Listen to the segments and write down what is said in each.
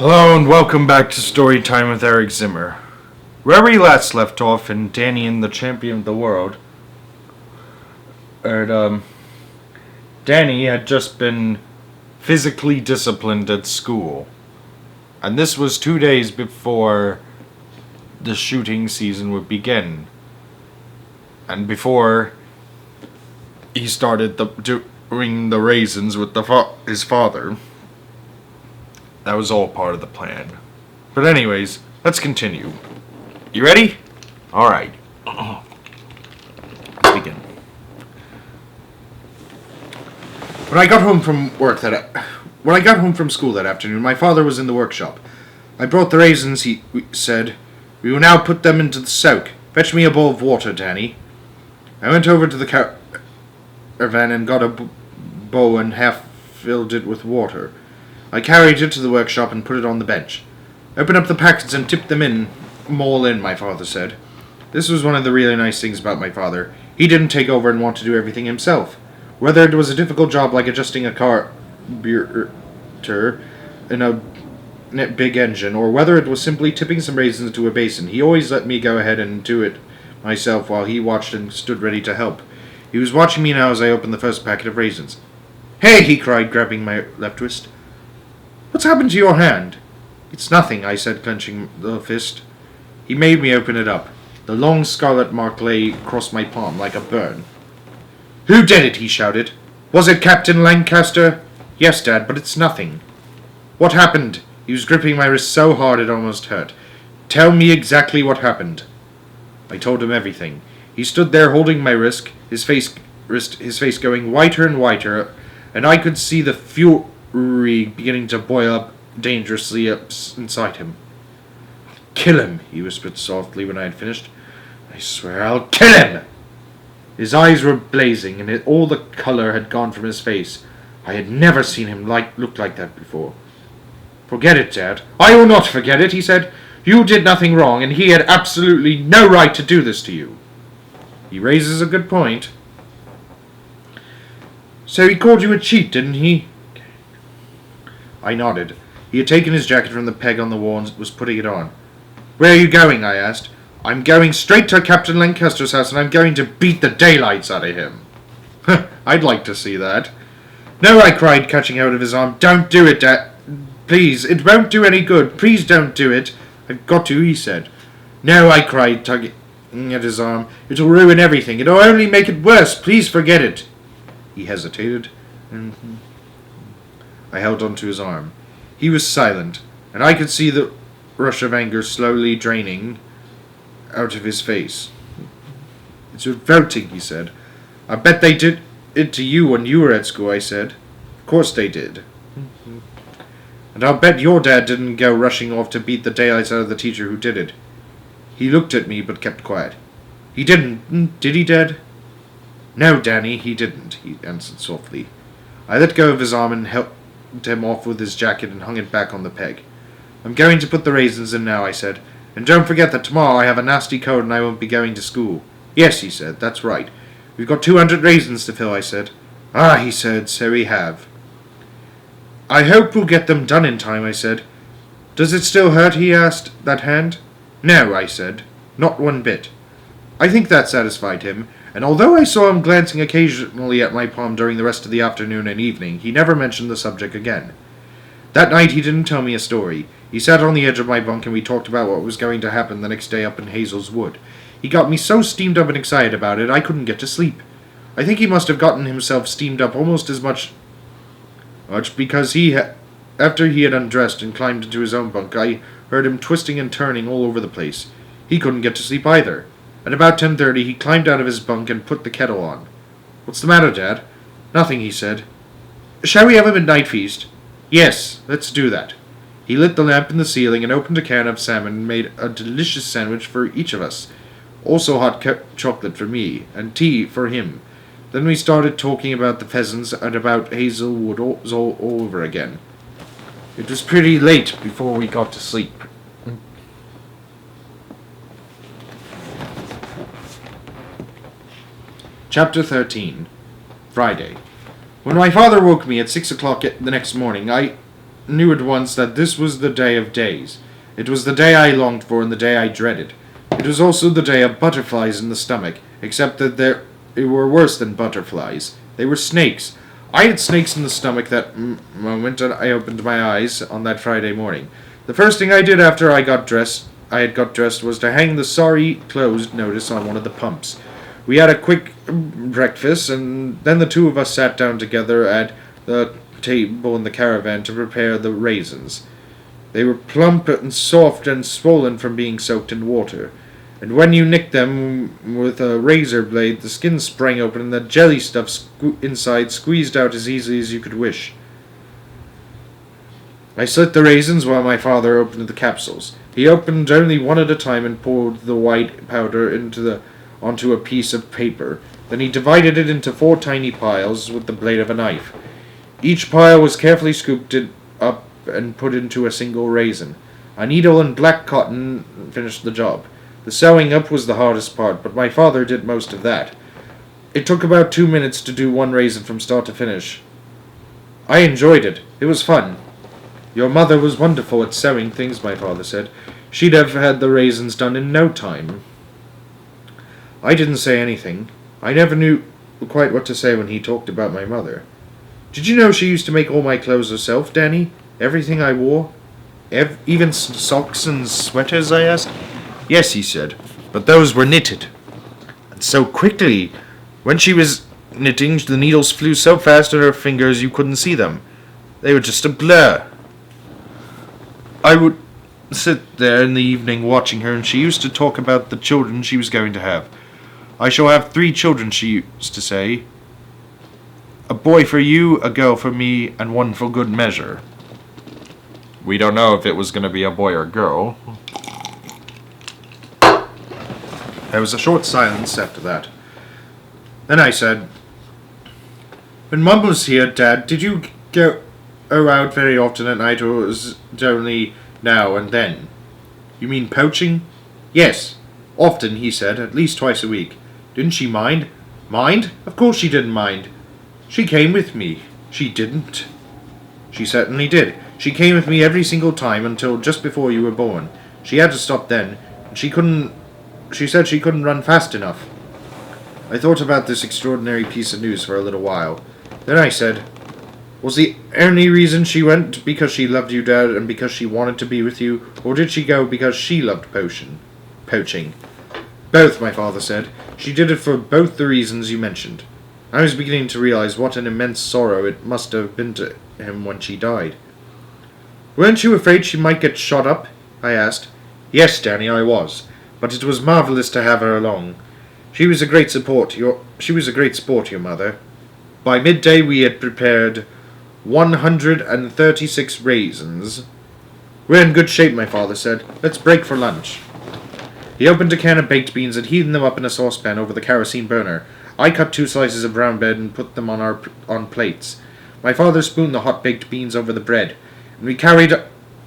Hello and welcome back to Storytime with Eric Zimmer. Where we last left off in Danny and the Champion of the World, Danny had just been physically disciplined at school. And this was 2 days before the shooting season would begin. And before he started doing the raisins with his father. That was all part of the plan. But anyways, let's continue. You ready? Alright. Let's begin. When I got home from school that afternoon, my father was in the workshop. I brought the raisins, he said. We will now put them into the soak. Fetch me a bowl of water, Danny. I went over to the caravan and got a bowl and half filled it with water. I carried it to the workshop and put it on the bench. Open up the packets and tip them in. All in, my father said. This was one of the really nice things about my father. He didn't take over and want to do everything himself. Whether it was a difficult job like adjusting a carburetor in a big engine, or whether it was simply tipping some raisins into a basin, he always let me go ahead and do it myself while he watched and stood ready to help. He was watching me now as I opened the first packet of raisins. Hey, he cried, grabbing my left wrist. What's happened to your hand? It's nothing, I said, clenching the fist. He made me open it up. The long scarlet mark lay across my palm like a burn. Who did it? He shouted. Was it Captain Lancaster? Yes, Dad, but it's nothing. What happened? He was gripping my wrist so hard it almost hurt. Tell me exactly what happened. I told him everything. He stood there holding my wrist, his face going whiter and whiter, and I could see the fury beginning to boil up dangerously up inside him. Kill him, he whispered softly when I had finished. I swear I'll kill him! His eyes were blazing, and all the color had gone from his face. I had never seen him look like that before. Forget it, Dad. I will not forget it, he said. You did nothing wrong, and he had absolutely no right to do this to you. He raises a good point. So he called you a cheat, didn't he? I nodded. He had taken his jacket from the peg on the wall and was putting it on. Where are you going? I asked. I'm going straight to Captain Lancaster's house and I'm going to beat the daylights out of him. I'd like to see that. No, I cried, catching hold of his arm. Don't do it, Dad. Please, it won't do any good. Please don't do it. I've got to, he said. No, I cried, tugging at his arm. It'll ruin everything. It'll only make it worse. Please forget it. He hesitated. I held onto his arm. He was silent, and I could see the rush of anger slowly draining out of his face. It's revolting, he said. I bet they did it to you when you were at school, I said. Of course they did. And I'll bet your dad didn't go rushing off to beat the daylights out of the teacher who did it. He looked at me but kept quiet. He didn't, did he, Dad? No, Danny, he didn't, he answered softly. I let go of his arm and helped him off with his jacket and hung it back on the peg. I'm going to put the raisins in now, I said. And don't forget that tomorrow I have a nasty cold and I won't be going to school. Yes, he said, that's right. We've got 200 raisins to fill, I said. Ah, he said, so we have. I hope we'll get them done in time, I said. Does it still hurt, he asked, that hand? No, I said, not one bit. I think that satisfied him, and although I saw him glancing occasionally at my palm during the rest of the afternoon and evening, he never mentioned the subject again. That night he didn't tell me a story. He sat on the edge of my bunk and we talked about what was going to happen the next day up in Hazel's Wood. He got me so steamed up and excited about it I couldn't get to sleep. I think he must have gotten himself steamed up almost as much because after he had undressed and climbed into his own bunk, I heard him twisting and turning all over the place. He couldn't get to sleep either. At about 10:30, he climbed out of his bunk and put the kettle on. What's the matter, Dad? Nothing, he said. Shall we have a midnight feast? Yes, let's do that. He lit the lamp in the ceiling and opened a can of salmon and made a delicious sandwich for each of us. Also hot chocolate for me, and tea for him. Then we started talking about the pheasants and about Hazelwood all over again. It was pretty late before we got to sleep. Chapter 13. Friday. When my father woke me at 6 o'clock the next morning, I knew at once that this was the day of days. It was the day I longed for and the day I dreaded. It was also the day of butterflies in the stomach, except that they were worse than butterflies. They were snakes. I had snakes in the stomach that moment I opened my eyes on that Friday morning. The first thing I did after I had got dressed was to hang the sorry closed notice on one of the pumps. We had a quick breakfast, and then the two of us sat down together at the table in the caravan to prepare the raisins. They were plump and soft and swollen from being soaked in water, and when you nicked them with a razor blade, the skin sprang open and the jelly stuff inside squeezed out as easily as you could wish. I slit the raisins while my father opened the capsules. He opened only one at a time and poured the white powder onto a piece of paper. Then he divided it into 4 tiny piles with the blade of a knife. Each pile was carefully scooped up and put into a single raisin. A needle and black cotton finished the job. The sewing up was the hardest part, but my father did most of that. It took about 2 minutes to do one raisin from start to finish. I enjoyed it. It was fun. Your mother was wonderful at sewing things, my father said. She'd have had the raisins done in no time. I didn't say anything. I never knew quite what to say when he talked about my mother. Did you know she used to make all my clothes herself, Danny? Everything I wore? Even socks and sweaters, I asked. Yes, he said, but those were knitted. And so quickly. When she was knitting, the needles flew so fast in her fingers you couldn't see them. They were just a blur. I would sit there in the evening watching her, and she used to talk about the children she was going to have. I shall have 3 children, she used to say. A boy for you, a girl for me, and one for good measure. We don't know if it was going to be a boy or a girl. There was a short silence after that. Then I said, when Mum was here, Dad, did you go out very often at night, or was it only now and then? You mean poaching? Yes, often, he said, at least twice a week. Didn't she mind? Mind? Of course she didn't mind. She came with me. She didn't. She certainly did. She came with me every single time until just before you were born. She had to stop then. She said she couldn't run fast enough. I thought about this extraordinary piece of news for a little while. Then I said, was the only reason she went because she loved you, Dad, and because she wanted to be with you, or did she go because she loved poaching? Both, my father said. She did it for both the reasons you mentioned. I was beginning to realize what an immense sorrow it must have been to him when she died. Weren't you afraid she might get shot up? I asked. Yes, Danny, I was. But it was marvelous to have her along. She was a great sport, your mother. By midday we had prepared 136 raisins. We're in good shape, my father said. Let's break for lunch. He opened a can of baked beans and heated them up in a saucepan over the kerosene burner. I cut 2 slices of brown bread and put them on plates. My father spooned the hot baked beans over the bread, and we carried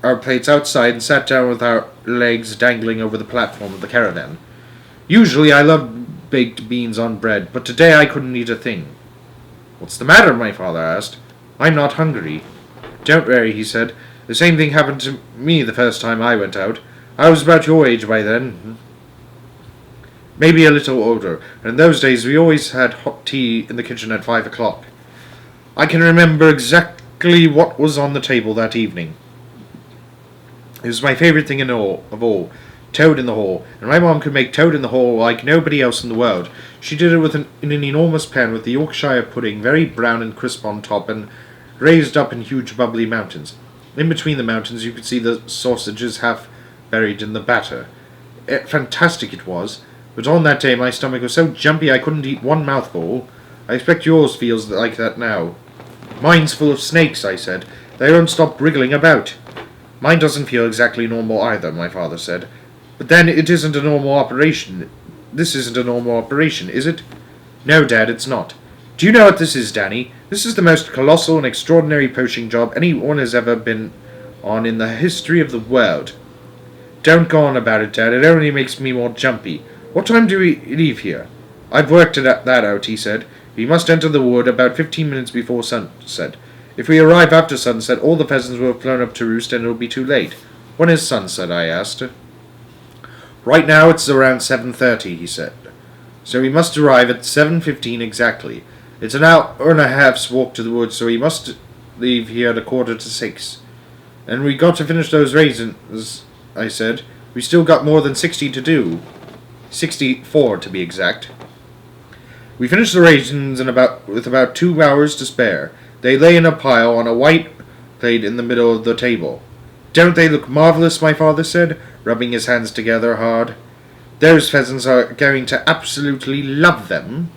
our plates outside and sat down with our legs dangling over the platform of the caravan. Usually I love baked beans on bread, but today I couldn't eat a thing. What's the matter? My father asked. I'm not hungry. Don't worry, he said. The same thing happened to me the first time I went out. I was about your age by then. Maybe a little older, and in those days we always had hot tea in the kitchen at 5 o'clock. I can remember exactly what was on the table that evening. It was my favorite thing of all, toad in the hole, and my mom could make toad in the hole like nobody else in the world. She did it in an enormous pan with the Yorkshire pudding, very brown and crisp on top, and raised up in huge bubbly mountains. In between the mountains you could see the sausages half buried in the batter. Fantastic it was. But on that day my stomach was so jumpy I couldn't eat one mouthful. I expect yours feels like that now. Mine's full of snakes, I said. They don't stop wriggling about. Mine doesn't feel exactly normal either, my father said. But then it isn't a normal operation. This isn't a normal operation, is it? No, Dad, it's not. Do you know what this is, Danny? This is the most colossal and extraordinary poaching job anyone has ever been on in the history of the world. Don't go on about it, Dad. It only makes me more jumpy. What time do we leave here? I've worked that out, he said. We must enter the wood about 15 minutes before sunset. If we arrive after sunset, all the pheasants will have flown up to roost and it will be too late. When is sunset? I asked. Right now it's around 7:30, he said. So we must arrive at 7:15 exactly. It's an hour and a half's walk to the woods, so we must leave here at 5:45. And we got to finish those raisins, I said. We still got more than 60 to do. 64 to be exact. We finished the raisins with about 2 hours to spare. They lay in a pile on a white plate in the middle of the table. Don't they look marvelous, my father said, rubbing his hands together hard. Those pheasants are going to absolutely love them.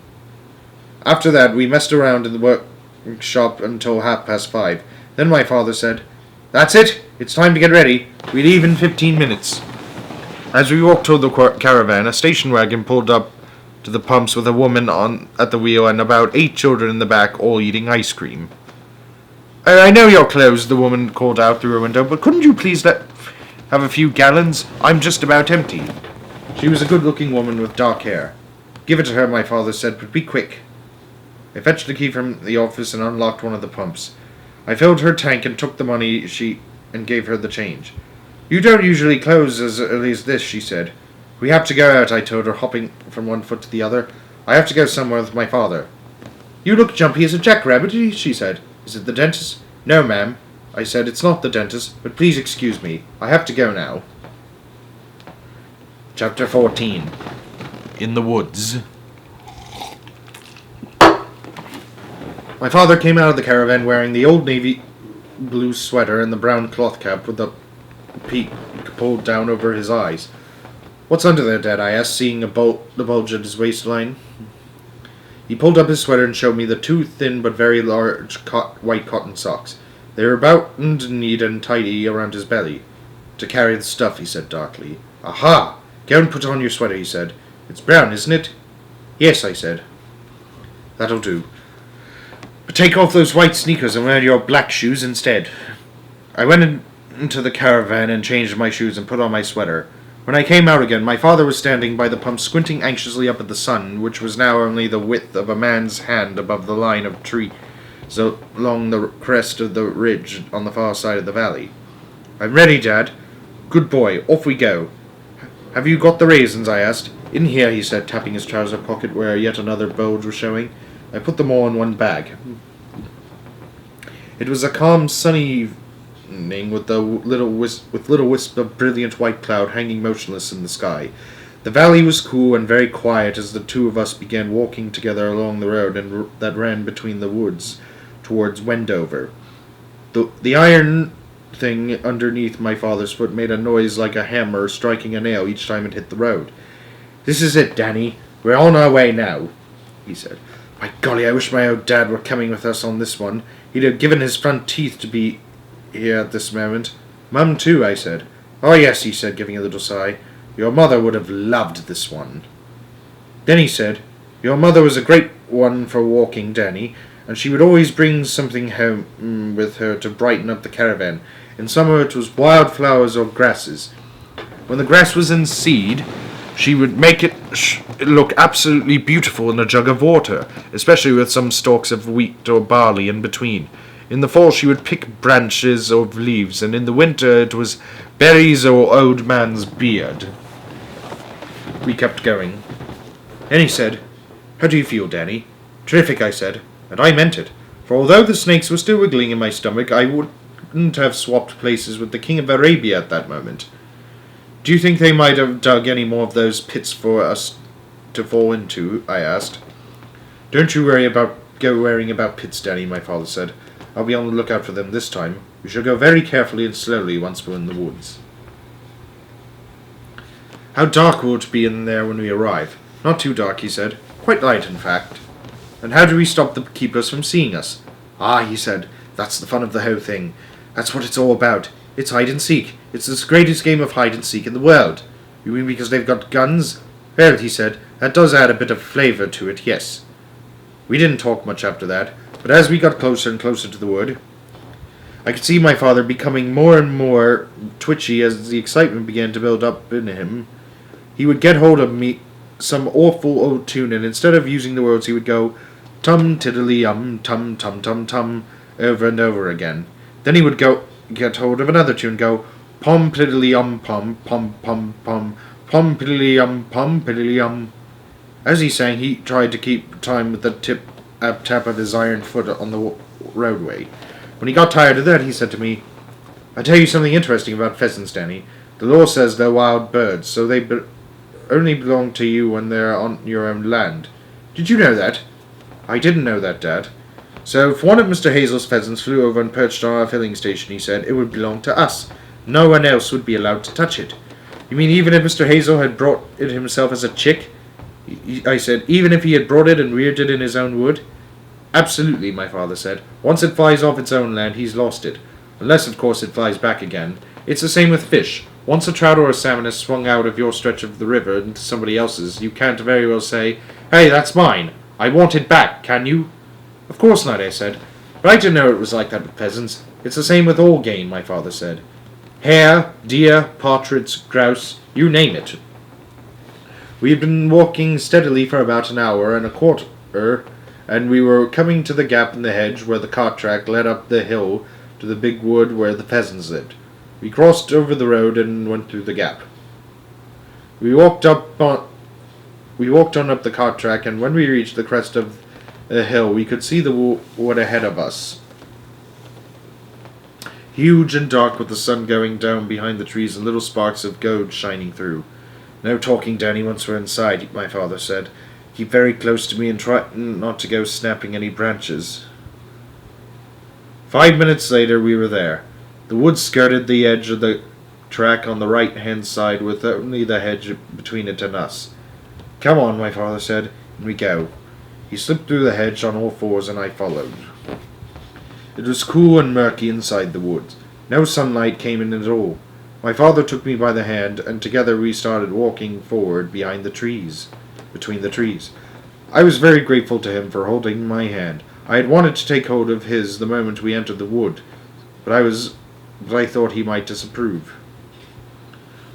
After that, we messed around in the workshop until 5:30. Then my father said, That's it. It's time to get ready. We leave in 15 minutes. As we walked toward the caravan, a station wagon pulled up to the pumps with a woman at the wheel and about 8 children in the back, all eating ice cream. I know you're closed, the woman called out through her window, but couldn't you please have a few gallons? I'm just about empty. She was a good-looking woman with dark hair. Give it to her, my father said, but be quick. I fetched the key from the office and unlocked one of the pumps. I filled her tank and took the money and gave her the change. You don't usually close as early as this, she said. We have to go out, I told her, hopping from one foot to the other. I have to go somewhere with my father. You look jumpy as a jackrabbit, she said. Is it the dentist? No, ma'am. I said, it's not the dentist, but please excuse me. I have to go now. Chapter 14. In the Woods. My father came out of the caravan wearing the old navy blue sweater and the brown cloth cap with the peak pulled down over his eyes. What's under there, Dad? I asked, seeing the bulge at his waistline. He pulled up his sweater and showed me the 2 thin but very large white cotton socks. They were buttoned neat and tidy around his belly. To carry the stuff, he said darkly. Aha! Go and put on your sweater, he said. It's brown, isn't it? Yes, I said. That'll do. But take off those white sneakers and wear your black shoes instead. I went into the caravan and changed my shoes and put on my sweater. When I came out again, my father was standing by the pump squinting anxiously up at the sun, which was now only the width of a man's hand above the line of trees along the crest of the ridge on the far side of the valley. I'm ready, Dad. Good boy, off we go. Have you got the raisins? I asked. In here, he said, tapping his trouser pocket where yet another bulge was showing. I put them all in one bag. It was a calm, sunny evening with little wisp of brilliant white cloud hanging motionless in the sky. The valley was cool and very quiet as the 2 of us began walking together along the road that ran between the woods towards Wendover. The iron thing underneath my father's foot made a noise like a hammer striking a nail each time it hit the road. This is it, Danny. We're on our way now, he said. By golly, I wish my old dad were coming with us on this one. He'd have given his front teeth to be here at this moment. Mum, too, I said. Oh, yes, he said, giving a little sigh. Your mother would have loved this one. Then he said, Your mother was a great one for walking, Danny, and she would always bring something home with her to brighten up the caravan. In summer it was wild flowers or grasses. When the grass was in seed, she would make it look absolutely beautiful in a jug of water, especially with some stalks of wheat or barley in between. In the fall she would pick branches of leaves, and in the winter it was berries or old man's beard. We kept going. Then he said, How do you feel, Danny? Terrific, I said, and I meant it, for although the snakes were still wriggling in my stomach, I wouldn't have swapped places with the King of Arabia at that moment. Do you think they might have dug any more of those pits for us to fall into? I asked. Don't you go worrying about pits, Danny, my father said. I'll be on the lookout for them this time. We shall go very carefully and slowly once we're in the woods. How dark will it be in there when we arrive? Not too dark, he said. Quite light, in fact. And how do we stop the keepers from seeing us? Ah, he said, that's the fun of the whole thing. That's what it's all about. It's hide and seek. It's the greatest game of hide and seek in the world. You mean because they've got guns? Well, he said, that does add a bit of flavour to it, yes. We didn't talk much after that, but as we got closer and closer to the wood, I could see my father becoming more and more twitchy as the excitement began to build up in him. He would get hold of me some awful old tune, and instead of using the words, he would go tum tiddly tum tum tum tum, over and over again. Then he would get hold of another tune and go, pom piddly pom pom pom pom pom piddly pom piddly. As he sang, he tried to keep time with the tap of his iron foot on the roadway. When he got tired of that, he said to me, "I tell you something interesting about pheasants, Danny. The law says they're wild birds, so they only belong to you when they're on your own land. Did you know that?" "I didn't know that, Dad." "So if one of Mr. Hazel's pheasants flew over and perched on our filling station," he said, "it would belong to us. No one else would be allowed to touch it." "You mean even if Mr. Hazel had brought it himself as a chick?" I said, "Even if he had brought it and reared it in his own wood?" "Absolutely," my father said. "Once it flies off its own land, he's lost it. Unless, of course, it flies back again. It's the same with fish. Once a trout or a salmon is swung out of your stretch of the river into somebody else's, you can't very well say, 'Hey, that's mine. I want it back,' can you?" "Of course not," I said. "But I didn't know it was like that with pheasants. It's the same with all game," my father said. "Hare, deer, partridge, grouse, you name it." We had been walking steadily for about an hour and a quarter, and we were coming to the gap in the hedge where the cart track led up the hill to the big wood where the pheasants lived. We crossed over the road and went through the gap. We walked on up the cart track, and when we reached the crest of the hill, we could see the wood ahead of us, huge and dark, with the sun going down behind the trees and little sparks of gold shining through. "No talking, Danny, once we're inside," my father said. "Keep very close to me and try not to go snapping any branches." 5 minutes later we were there. The wood skirted the edge of the track on the right-hand side, with only the hedge between it and us. "Come on," my father said, and we go. He slipped through the hedge on all fours, and I followed. It was cool and murky inside the woods. No sunlight came in at all. My father took me by the hand, and together we started walking forward between the trees. I was very grateful to him for holding my hand. I had wanted to take hold of his the moment we entered the wood, but I thought he might disapprove.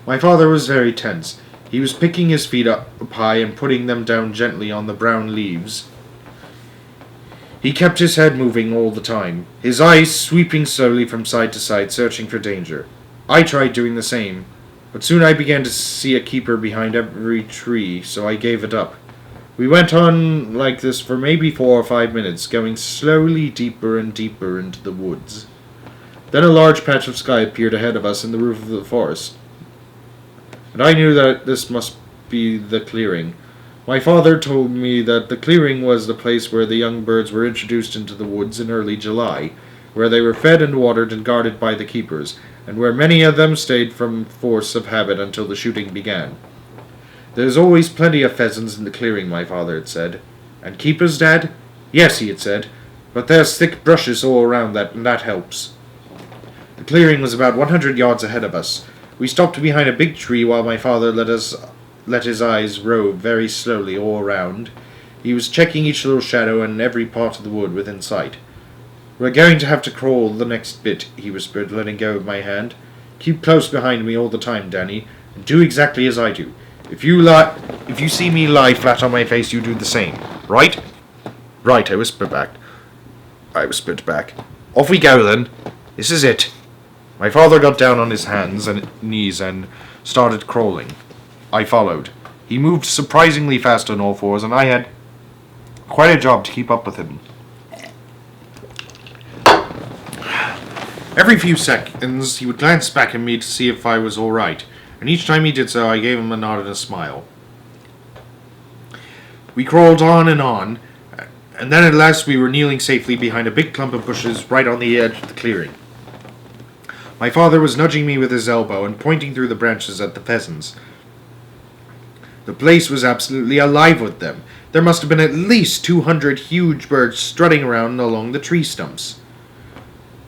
My father was very tense. He was picking his feet up high and putting them down gently on the brown leaves. He kept his head moving all the time, his eyes sweeping slowly from side to side, searching for danger. I tried doing the same, but soon I began to see a keeper behind every tree, so I gave it up. We went on like this for maybe 4 or 5 minutes, going slowly deeper and deeper into the woods. Then a large patch of sky appeared ahead of us in the roof of the forest, and I knew that this must be the clearing. My father told me that the clearing was the place where the young birds were introduced into the woods in early July, where they were fed and watered and guarded by the keepers, and where many of them stayed from force of habit until the shooting began. "There's always plenty of pheasants in the clearing," my father had said. "And keepers, Dad?" "Yes," he had said, "but there's thick brushes all around and that helps." The clearing was about 100 yards ahead of us. We stopped behind a big tree while my father let his eyes rove very slowly all around. He was checking each little shadow and every part of the wood within sight. "We're going to have to crawl the next bit," he whispered, letting go of my hand. "Keep close behind me all the time, Danny, and do exactly as I do. If you see me lie flat on my face, you do the same. Right?" "Right," I whispered back. "Off we go, then. This is it." My father got down on his hands and knees and started crawling. I followed. He moved surprisingly fast on all fours, and I had quite a job to keep up with him. Every few seconds, he would glance back at me to see if I was all right, and each time he did so, I gave him a nod and a smile. We crawled on, and then at last we were kneeling safely behind a big clump of bushes right on the edge of the clearing. My father was nudging me with his elbow and pointing through the branches at the pheasants. The place was absolutely alive with them. There must have been at least 200 huge birds strutting around along the tree stumps.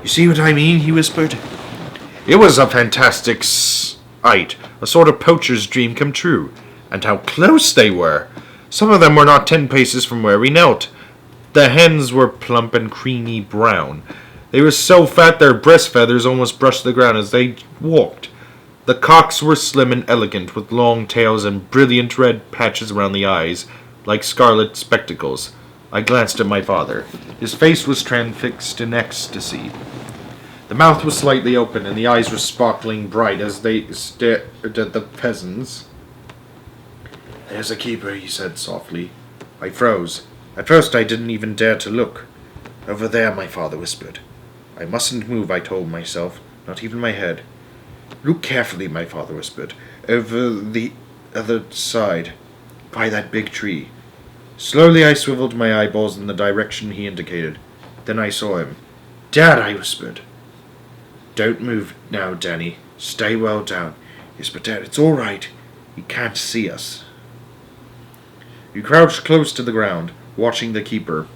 "You see what I mean?" he whispered. It was a fantastic sight, a sort of poacher's dream come true. And how close they were! Some of them were not 10 paces from where we knelt. The hens were plump and creamy brown. They were so fat their breast feathers almost brushed the ground as they walked. The cocks were slim and elegant, with long tails and brilliant red patches around the eyes, like scarlet spectacles. I glanced at my father. His face was transfixed in ecstasy. The mouth was slightly open, and the eyes were sparkling bright as they stared at the peasants. "There's a keeper," he said softly. I froze. At first I didn't even dare to look. "Over there," my father whispered. I mustn't move, I told myself, not even my head. "Look carefully," my father whispered. "Over the other side, by that big tree." Slowly I swiveled my eyeballs in the direction he indicated. Then I saw him. "Dad," I whispered. "Don't move now, Danny. Stay well down." "Yes, but Dad, it's all right. He can't see us." We crouched close to the ground, watching the keeper.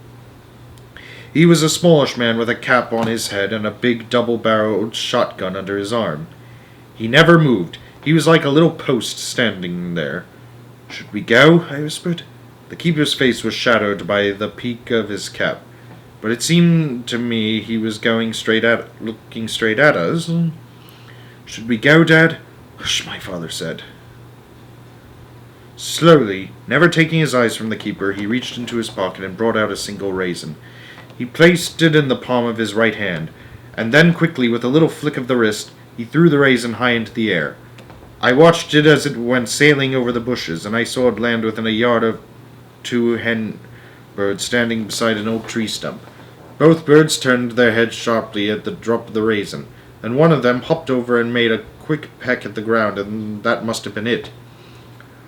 He was a smallish man with a cap on his head and a big double-barreled shotgun under his arm. He never moved. He was like a little post standing there. "Should we go?" I whispered. The keeper's face was shadowed by the peak of his cap, but it seemed to me he was looking straight at us. "Should we go, Dad?" "Hush," my father said. Slowly, never taking his eyes from the keeper, he reached into his pocket and brought out a single raisin. He placed it in the palm of his right hand, and then quickly, with a little flick of the wrist, he threw the raisin high into the air. I watched it as it went sailing over the bushes, and I saw it land within a yard of two hen birds standing beside an old tree stump. Both birds turned their heads sharply at the drop of the raisin, and one of them hopped over and made a quick peck at the ground, and that must have been it.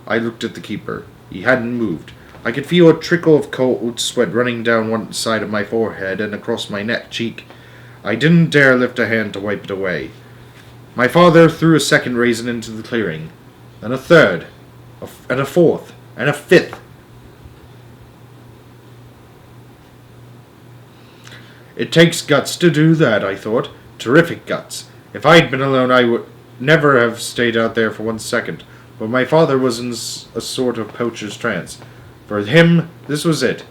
I looked at the keeper. He hadn't moved. I could feel a trickle of cold sweat running down one side of my forehead and across my neck cheek. I didn't dare lift a hand to wipe it away. My father threw a second raisin into the clearing, then a third, and a fourth, and a fifth. It takes guts to do that, I thought. Terrific guts. If I'd been alone, I would never have stayed out there for 1 second. But my father was in a sort of poacher's trance. For him, this was it.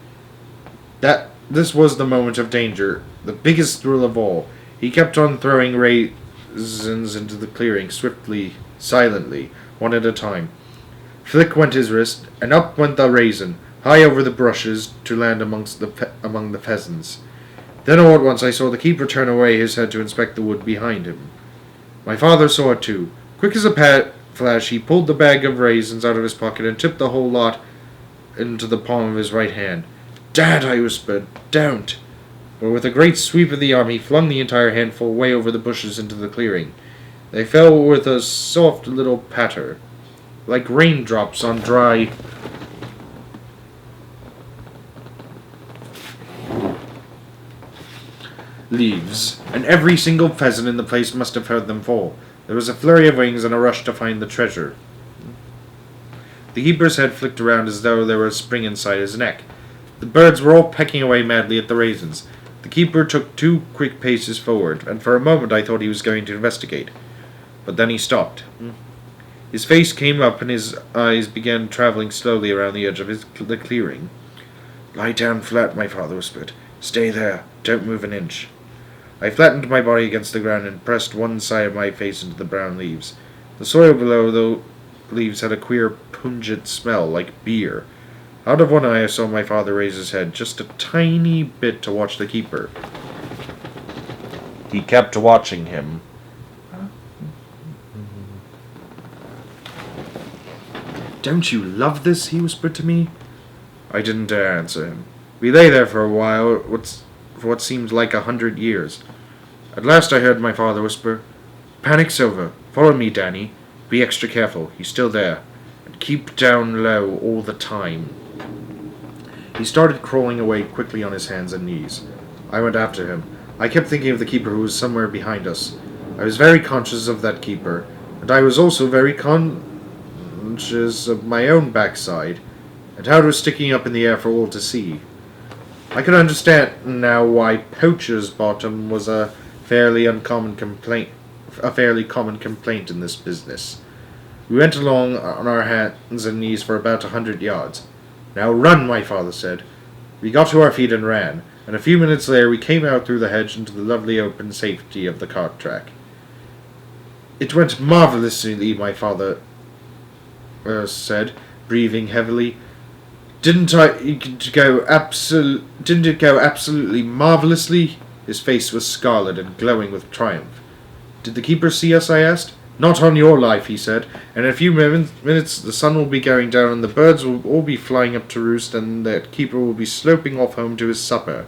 This was the moment of danger, the biggest thrill of all. He kept on throwing raisins into the clearing, swiftly, silently, one at a time. Flick went his wrist, and up went the raisin, high over the bushes to land among the pheasants. Then all at once I saw the keeper turn away his head to inspect the wood behind him. My father saw it too. Quick as a flash, he pulled the bag of raisins out of his pocket and tipped the whole lot into the palm of his right hand. "Dad," I whispered, "don't." But with a great sweep of the arm, he flung the entire handful way over the bushes into the clearing. They fell with a soft little patter, like raindrops on dry leaves, and every single pheasant in the place must have heard them fall. There was a flurry of wings and a rush to find the treasure. The keeper's head flicked around as though there were a spring inside his neck. The birds were all pecking away madly at the raisins. The keeper took 2 quick paces forward, and for a moment I thought he was going to investigate. But then he stopped. His face came up and his eyes began traveling slowly around the edge of the clearing. "Lie down flat," my father whispered. "Stay there. Don't move an inch." I flattened my body against the ground and pressed one side of my face into the brown leaves. The soil below the leaves had a queer, pungent smell, like beer. Out of one eye I saw my father raise his head just a tiny bit to watch the keeper. He kept watching him. "Don't you love this?" he whispered to me. I didn't dare answer him. We lay there for a while, for what seemed like 100 years. At last I heard my father whisper, "Panic's over. Follow me, Danny. Be extra careful. He's still there. And keep down low all the time." He started crawling away quickly on his hands and knees. I went after him. I kept thinking of the keeper who was somewhere behind us. I was very conscious of that keeper, and I was also very conscious of my own backside, and how it was sticking up in the air for all to see. I could understand now why poacher's bottom was a fairly common complaint in this business. We went along on our hands and knees for about 100 yards. "Now run," my father said. We got to our feet and ran, and a few minutes later we came out through the hedge into the lovely open safety of the cart track. "It went marvelously," my father said, breathing heavily. Didn't it go absolutely marvelously? His face was scarlet and glowing with triumph. Did the keeper see us? I asked. Not on your life, he said. In a few minutes the sun will be going down and the birds will all be flying up to roost and the keeper will be sloping off home to his supper.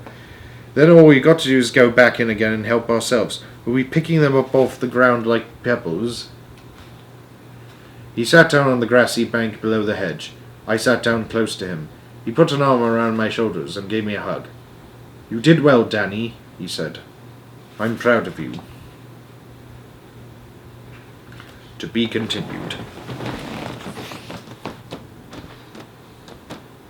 Then all we got to do is go back in again and help ourselves. We'll be picking them up off the ground like pebbles. He sat down on the grassy bank below the hedge. I sat down close to him. He put an arm around my shoulders and gave me a hug. You did well, Danny, he said. I'm proud of you. To be continued.